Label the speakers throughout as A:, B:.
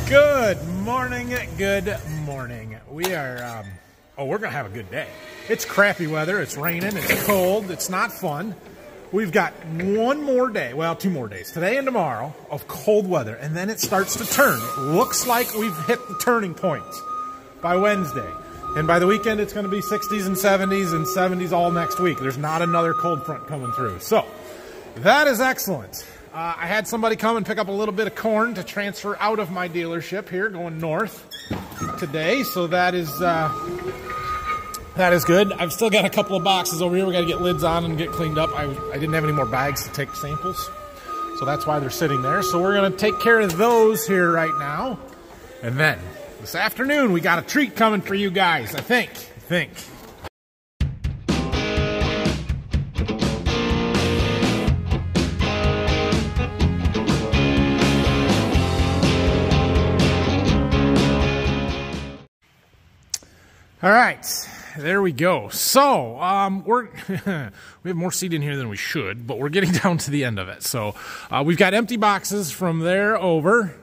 A: Good morning, good morning. We are, we're gonna have a good day. It's crappy weather, it's raining, it's cold, it's not fun. We've got one more day, well, 2 more days, today and tomorrow, of cold weather, and then it starts to turn. It looks like we've hit the turning point by Wednesday. And by the weekend, it's gonna be 60s and 70s and 70s all next week. There's not another cold front coming through. So, that is excellent. I had somebody come and pick up a little bit of corn to transfer out of my dealership here, going north today. So that is good. I've still got a couple of boxes over here. We got to get lids on and get cleaned up. I didn't have any more bags to take samples, so that's why they're sitting there. So we're going to take care of those here right now, and then this afternoon we got a treat coming for you guys. I think. All right, there we go. So, we have more seed in here than we should, but we're getting down to the end of it. So, we've got empty boxes from there over,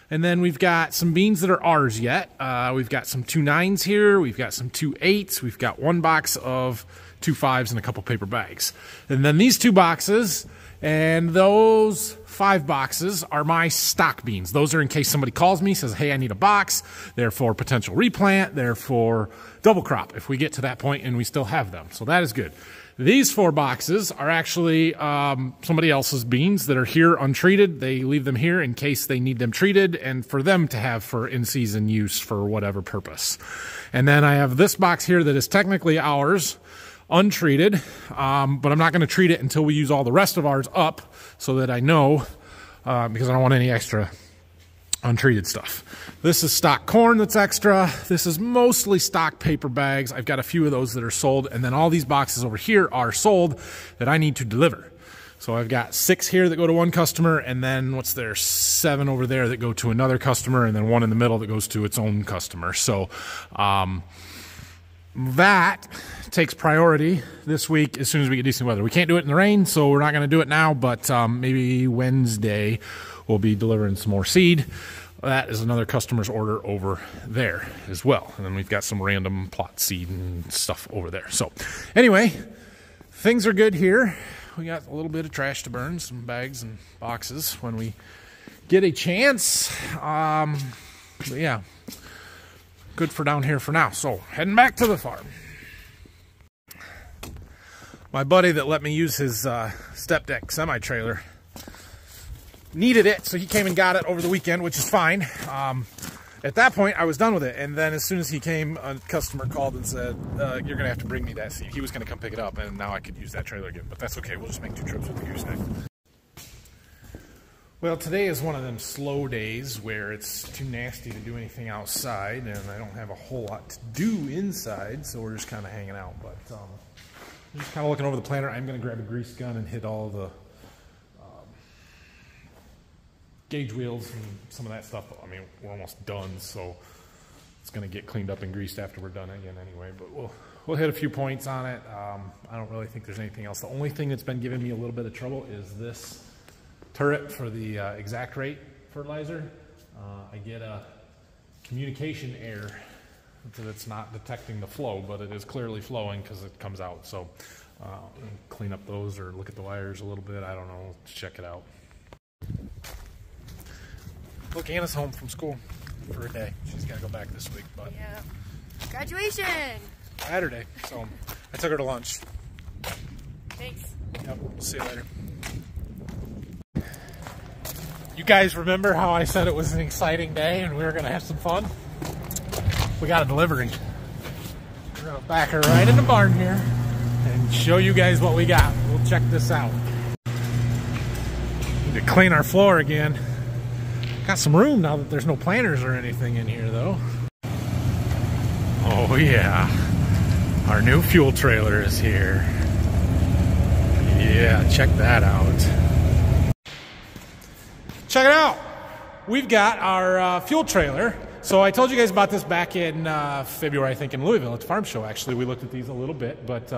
A: and then we've got some beans that are ours yet. We've got some 2 9s here, we've got some 2 8s, we've got 1 box of 2 5s and a couple paper bags. And then these 2 boxes and those 5 boxes are my stock beans. Those are in case somebody calls me, says, hey, I need a box. They're for potential replant. They're for double crop if we get to that point and we still have them. So that is good. These 4 boxes are actually somebody else's beans that are here untreated. They leave them here in case they need them treated and for them to have for in-season use for whatever purpose. And then I have this box here that is technically ours, untreated, but I'm not going to treat it until we use all the rest of ours up so that I know, because I don't want any extra untreated stuff. This is stock corn that's extra. This is mostly stock paper bags. I've got a few of those that are sold, and then all these boxes over here are sold that I need to deliver. So I've got 6 here that go to 1 customer, and then 7 over there that go to another customer, and then 1 in the middle that goes to its own customer. So that takes priority this week as soon as we get decent weather. We can't do it in the rain, so we're not going to do it now, but maybe Wednesday we'll be delivering some more seed. That is another customer's order over there as well. And then we've got some random plot seed and stuff over there. So anyway, things are good here. We got a little bit of trash to burn, some bags and boxes when we get a chance. But yeah. Good for down here for now. So, heading back to the farm. My buddy that let me use his step deck semi-trailer needed it, so he came and got it over the weekend, which is fine. At that point, I was done with it, and then as soon as he came, a customer called and said, you're going to have to bring me that seat. He was going to come pick it up, and now I could use that trailer again, but that's okay. We'll just make 2 trips with the gooseneck. Well, today is one of them slow days where it's too nasty to do anything outside, and I don't have a whole lot to do inside, so we're just kind of hanging out. But I'm just kind of looking over the planter. I'm going to grab a grease gun and hit all the gauge wheels and some of that stuff. I mean, we're almost done, so it's going to get cleaned up and greased after we're done again anyway. But we'll hit a few points on it. I don't really think there's anything else. The only thing that's been giving me a little bit of trouble is this turret for the exact rate fertilizer. I get a communication error that's not detecting the flow, but it is clearly flowing because it comes out. So clean up those or look at the wires a little bit. I don't know. Let's check it out. Look, Anna's home from school for a day. She's got to go back this week. But
B: yeah. Graduation!
A: Saturday. So I took her to lunch.
B: Thanks.
A: Yep. We'll see you later. You guys remember how I said it was an exciting day and we were going to have some fun? We got a delivery. We're going to back her right in the barn here and show you guys what we got. We'll check this out. Need to clean our floor again. Got some room now that there's no planters or anything in here though. Oh yeah. Our new fuel trailer is here. Yeah, check that out. Check it out. We've got our fuel trailer. So I told you guys about this back in February, I think, in Louisville at the farm show. Actually, we looked at these a little bit, but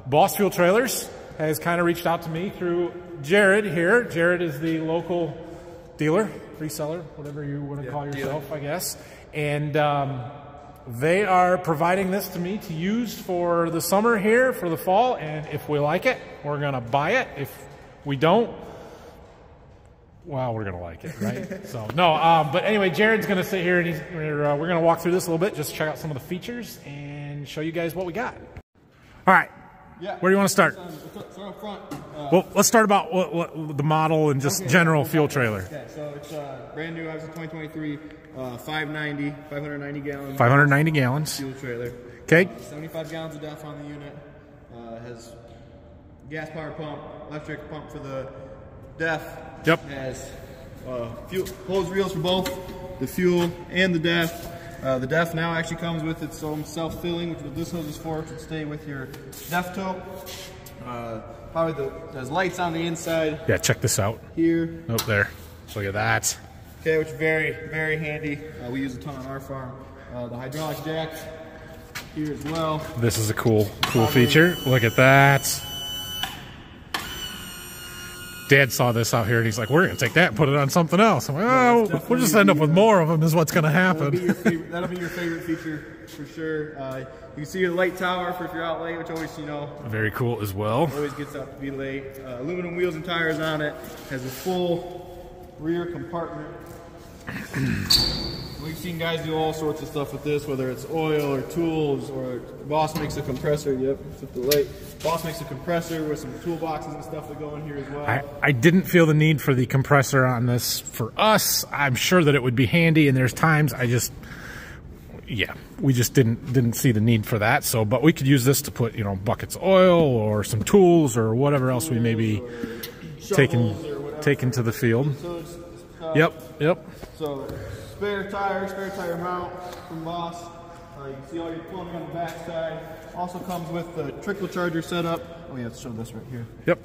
A: Boss Fuel Trailers has kind of reached out to me through Jared here. Jared is the local dealer reseller, whatever you want to call yourself, I guess. And they are providing this to me to use for the summer here, for the fall. And if we like it, we're going to buy it. If we don't, well, we're going to like it, right? So, no, but anyway, Jared's going to sit here and we're going to walk through this a little bit, just check out some of the features and show you guys what we got. All right.
C: Yeah.
A: Where do you want to start?
C: Let's start up front.
A: Well, let's start about what the model and just general fuel trailer.
C: Okay, so it's brand new, obviously 2023, 590 gallons.
A: 590 gallons.
C: Fuel trailer.
A: Okay.
C: 75 gallons of DEF on the unit. Has gas power pump, electric pump for the DEF.
A: Yep.
C: Has fuel hose reels for both the fuel and the DEF. The DEF now actually comes with its own self-filling, which is what this hose is for, which would stay with your DEF tow. There's lights on the inside.
A: Yeah, check this out.
C: Here.
A: Oh, there. Look at that.
C: Okay, which is very, very handy. We use a ton on our farm. The hydraulic jack here as well.
A: This is a cool feature. Look at that. Dad saw this out here and he's like, we're going to take that and put it on something else. I'm like, oh, we'll just end up with more of them is what's going to happen.
C: That'll be your favorite feature for sure. You can see your light tower for if you're out late, which always,
A: very cool as well.
C: Always gets out to be late. Aluminum wheels and tires on it. Has a full rear compartment. We've seen guys do all sorts of stuff with this, whether it's oil or tools, or Boss makes a compressor. Yep, it's with the light. Boss makes a compressor with some toolboxes and stuff that go in here as well.
A: I didn't feel the need for the compressor on this for us. I'm sure that it would be handy, and there's times we just didn't see the need for that. So, but we could use this to put, buckets of oil or some tools or whatever else we may be taking to the field. Yep.
C: So, spare tire mount from Boss. You can see all your plumbing on the back side. Also comes with the trickle charger setup. Oh yeah, let's show this right here.
A: Yep.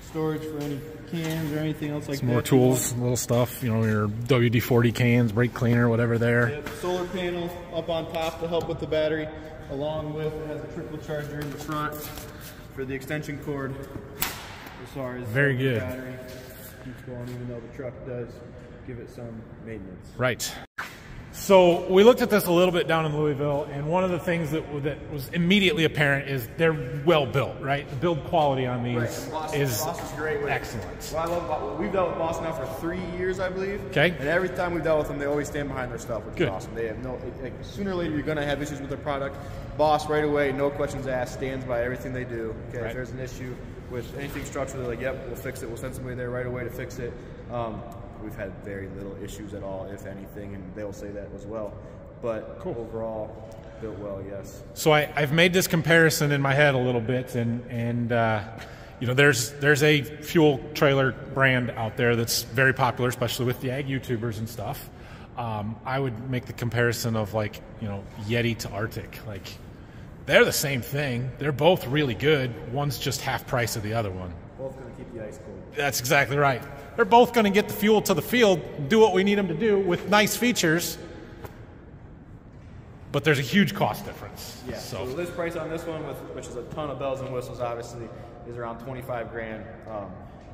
C: Storage for any cans or anything else like that.
A: More tools, little stuff, your WD-40 cans, brake cleaner, whatever there.
C: Yep. Solar panel up on top to help with the battery, along with it has a trickle charger in the front for the extension cord. As far as
A: very good.
C: The battery keeps going, even though the truck does give it some maintenance.
A: Right. So we looked at this a little bit down in Louisville, and one of the things that was immediately apparent is they're well built, right? The build quality on these
C: Boss
A: is
C: great with
A: excellent.
C: Well, I love we've dealt with Boss now for 3 years, I believe.
A: Okay.
C: And every time we've dealt with them, they always stand behind their stuff, which
A: good.
C: is awesome. They have sooner or later you're going to have issues with their product. Boss right away, no questions asked, stands by everything they do. Okay,
A: right.
C: If there's an issue with anything structural, they're like, yep, we'll fix it. We'll send somebody there right away to fix it. We've had very little issues at all, if anything, and they'll say that as well. But overall, built well, yes. So
A: I've made this comparison in my head a little bit, and there's a fuel trailer brand out there that's very popular, especially with the ag YouTubers and stuff. I would make the comparison of Yeti to Arctic. They're the same thing. They're both really good. One's just half price of the other one.
C: Both going to keep the ice cold.
A: That's exactly right. They're both going to get the fuel to the field, do what we need them to do with nice features. But there's a huge cost difference.
C: Yeah. So the list price on this one, which is a ton of bells and whistles, obviously, is around 25 grand.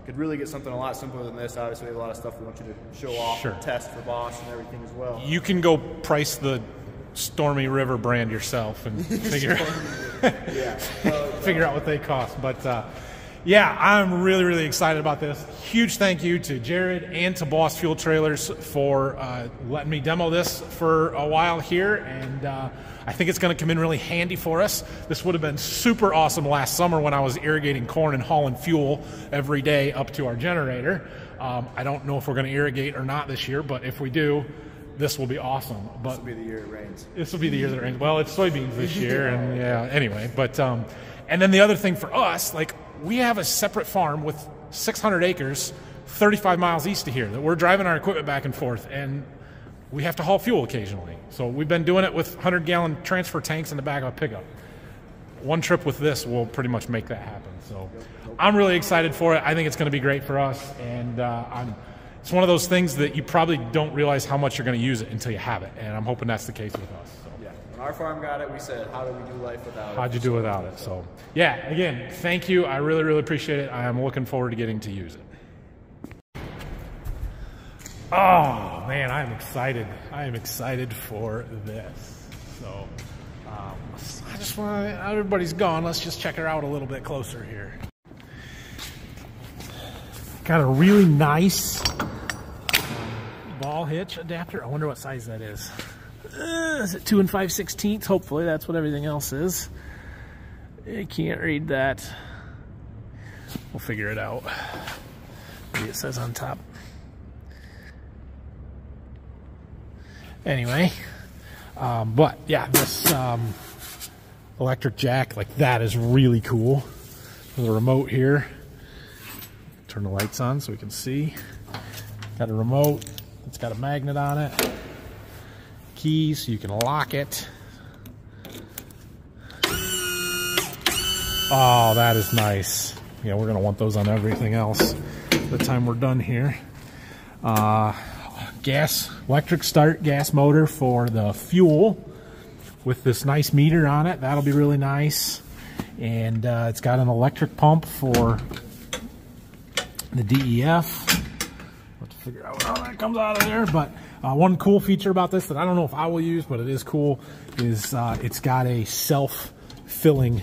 C: Could really get something a lot simpler than this. Obviously, we have a lot of stuff we want you to show off, and test for Bosch and everything as well.
A: You can go price the Stormy River brand yourself and figure out what they cost. But yeah, I'm really, really excited about this. Huge thank you to Jared and to Boss Fuel Trailers for letting me demo this for a while here, and I think it's going to come in really handy for us. This would have been super awesome last summer when I was irrigating corn and hauling fuel every day up to our generator. I don't know if we're going to irrigate or not this year, but if we do, this will be awesome. But
C: this will be the year it rains.
A: This will be the year that it rains. Well, it's soybeans this year, and anyway. But and then the other thing for us, we have a separate farm with 600 acres, 35 miles east of here that we're driving our equipment back and forth, and we have to haul fuel occasionally. So we've been doing it with 100-gallon transfer tanks in the back of a pickup. One trip with this will pretty much make that happen. So I'm really excited for it. I think it's going to be great for us, and it's one of those things that you probably don't realize how much you're going to use it until you have it, and I'm hoping that's the case with us. So.
C: Yeah, when our farm got it, we said, how do we do life without it?
A: How'd you do without it? So yeah, again, thank you. I really, really appreciate it. I am looking forward to getting to use it. Oh man, I am excited. I am excited for this. So I just want to, everybody's gone. Let's just check her out a little bit closer here. Got a really nice ball hitch adapter. I wonder what size that is. Is it 2 5/16? Hopefully that's what everything else is. I can't read that. We'll figure it out. Maybe it says on top. Anyway, but yeah, this electric jack, like that is really cool. There's a remote here. Turn the lights on so we can see. Got a remote. It's got a magnet on it. Keys so you can lock it. Oh, that is nice. Yeah, we're gonna want those on everything else by the time we're done here. Electric start gas motor for the fuel with this nice meter on it. That'll be really nice. And it's got an electric pump for the DEF. We'll have to figure out how that comes out of there. But one cool feature about this that I don't know if I will use, but it is cool, is it's got a self-filling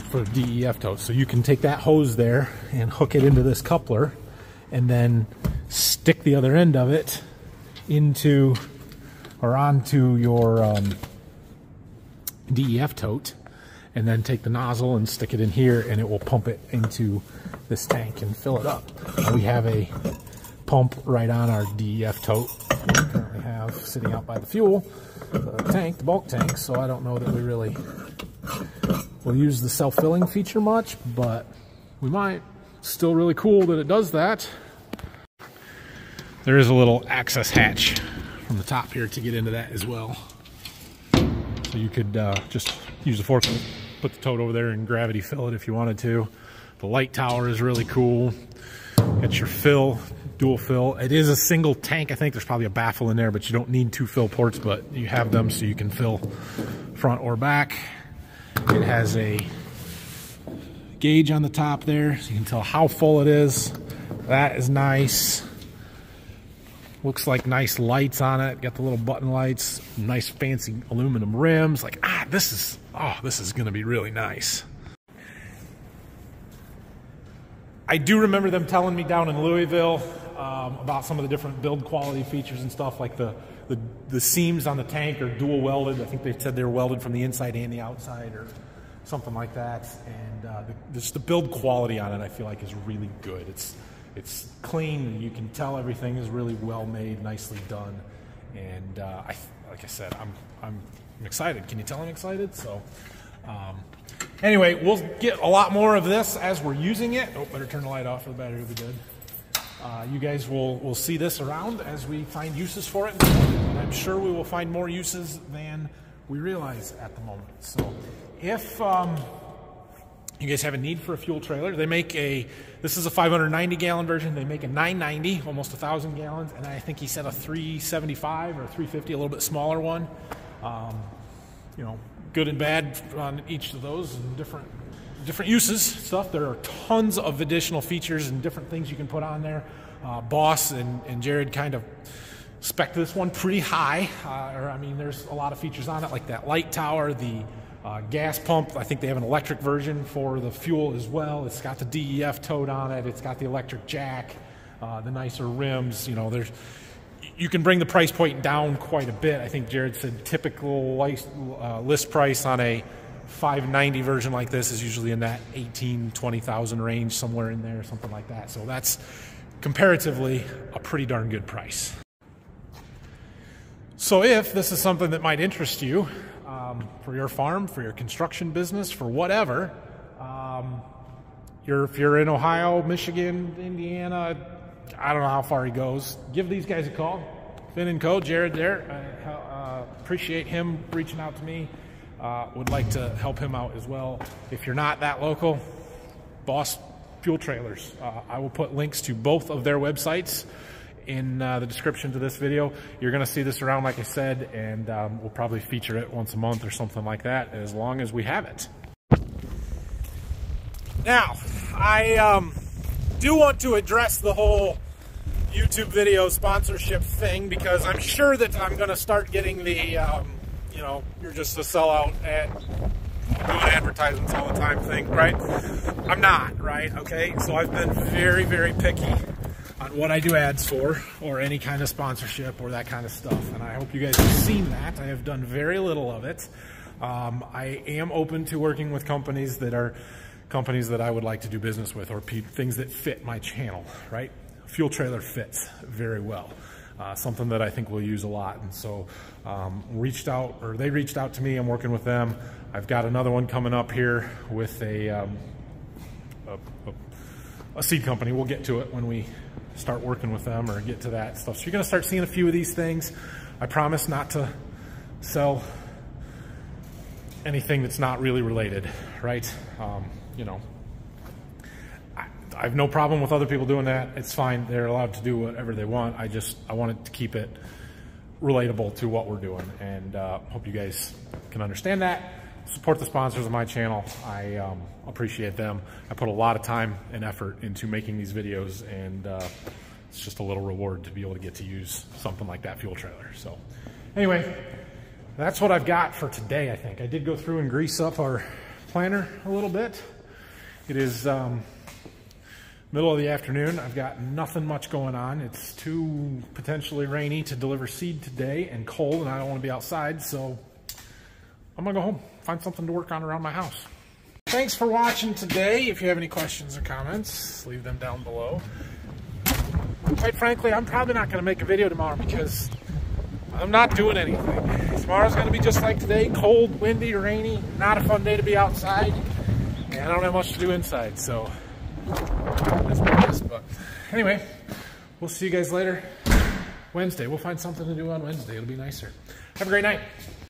A: for the DEF tote. So you can take that hose there and hook it into this coupler and then stick the other end of it into or onto your DEF tote, and then take the nozzle and stick it in here, and it will pump it into this tank and fill it up. We have a pump right on our DEF tote we currently have sitting out by the fuel tank, the bulk tank, so I don't know that we really will use the self-filling feature much, but we might. Still really cool that it does that. There is a little access hatch from the top here to get into that as well. So you could just use the forklift, put the tote over there and gravity fill it if you wanted to. The light tower is really cool. Got your fill, dual fill. It is a single tank. I think there's probably a baffle in there, but you don't need 2 fill ports, but you have them so you can fill front or back. It has a gauge on the top there so you can tell how full it is. That is nice. Looks like nice lights on it. Got the little button lights, nice fancy aluminum rims. Like, this is gonna be really nice. I do remember them telling me down in Louisville about some of the different build quality features and stuff, like the seams on the tank are dual welded. I think they said they were welded from the inside and the outside or something like that. And just the build quality on it, I feel like, is really good. It's clean, and you can tell everything is really well made, nicely done. And like I said, I'm excited. Can you tell I'm excited? So anyway, we'll get a lot more of this as we're using it. Oh, better turn the light off, or the battery will be dead. You guys will see this around as we find uses for it, and I'm sure we will find more uses than we realize at the moment. So if you guys have a need for a fuel trailer, they make this is a 590 gallon version. They make a 990, almost 1,000 gallons, and I think he said a 375 or 350, a little bit smaller one. You know, good and bad on each of those, and different uses stuff. There are tons of additional features and different things you can put on there. Boss and Jared kind of spec'd this one pretty high. I mean, there's a lot of features on it, like that light tower, the gas pump. I think they have an electric version for the fuel as well. It's got the DEF tote on it. It's got the electric jack, the nicer rims. You know, you can bring the price point down quite a bit. I think Jared said typical list price on a 590 version like this is usually in that 18,000–20,000 range, somewhere in there, something like that. So that's comparatively a pretty darn good price. So if this is something that might interest you, for your farm, for your construction business, for whatever, if you're in Ohio, Michigan, Indiana, I don't know how far he goes, give these guys a call. Finn & Co., Jared there. I appreciate him reaching out to me. Would like to help him out as well. If you're not that local, Boss Fuel Trailers. I will put links to both of their websites in the description to this video. You're going to see this around, like I said, and we'll probably feature it once a month or something like that, as long as we have it. Now, I do want to address the whole YouTube video sponsorship thing, because I'm sure that I'm going to start getting the, you know, you're just a sellout at doing advertisements all the time thing, right? I'm not, right? Okay, so I've been very, very picky on what I do ads for, or any kind of sponsorship or that kind of stuff, and I hope you guys have seen that. I have done very little of it. I am open to working with companies that are companies that I would like to do business with, or things that fit my channel, right? Fuel trailer fits very well. Something that I think we'll use a lot, and so they reached out to me. I'm working with them. I've got another one coming up here with a seed company. We'll get to it when we start working with them or get to that stuff. So you're going to start seeing a few of these things. I promise not to sell anything that's not really related, right? You know, I have no problem with other people doing that. It's fine. They're allowed to do whatever they want. I wanted to keep it relatable to what we're doing, and hope you guys can understand that. Support the sponsors of my channel. I appreciate them. I put a lot of time and effort into making these videos, and it's just a little reward to be able to get to use something like that fuel trailer. So anyway, that's what I've got for today. I think I did go through and grease up our planter a little bit. It is middle of the afternoon. I've got nothing much going on. It's too potentially rainy to deliver seed today, and cold, and I don't want to be outside, so I'm gonna go home, find something to work on around my house. Thanks for watching today. If you have any questions or comments, leave them down below. Quite frankly, I'm probably not gonna make a video tomorrow because I'm not doing anything. Tomorrow's gonna be just like today, cold, windy, rainy, not a fun day to be outside, and I don't have much to do inside, so that's my best. But anyway, we'll see you guys later. Wednesday, we'll find something to do on Wednesday. It'll be nicer. Have a great night.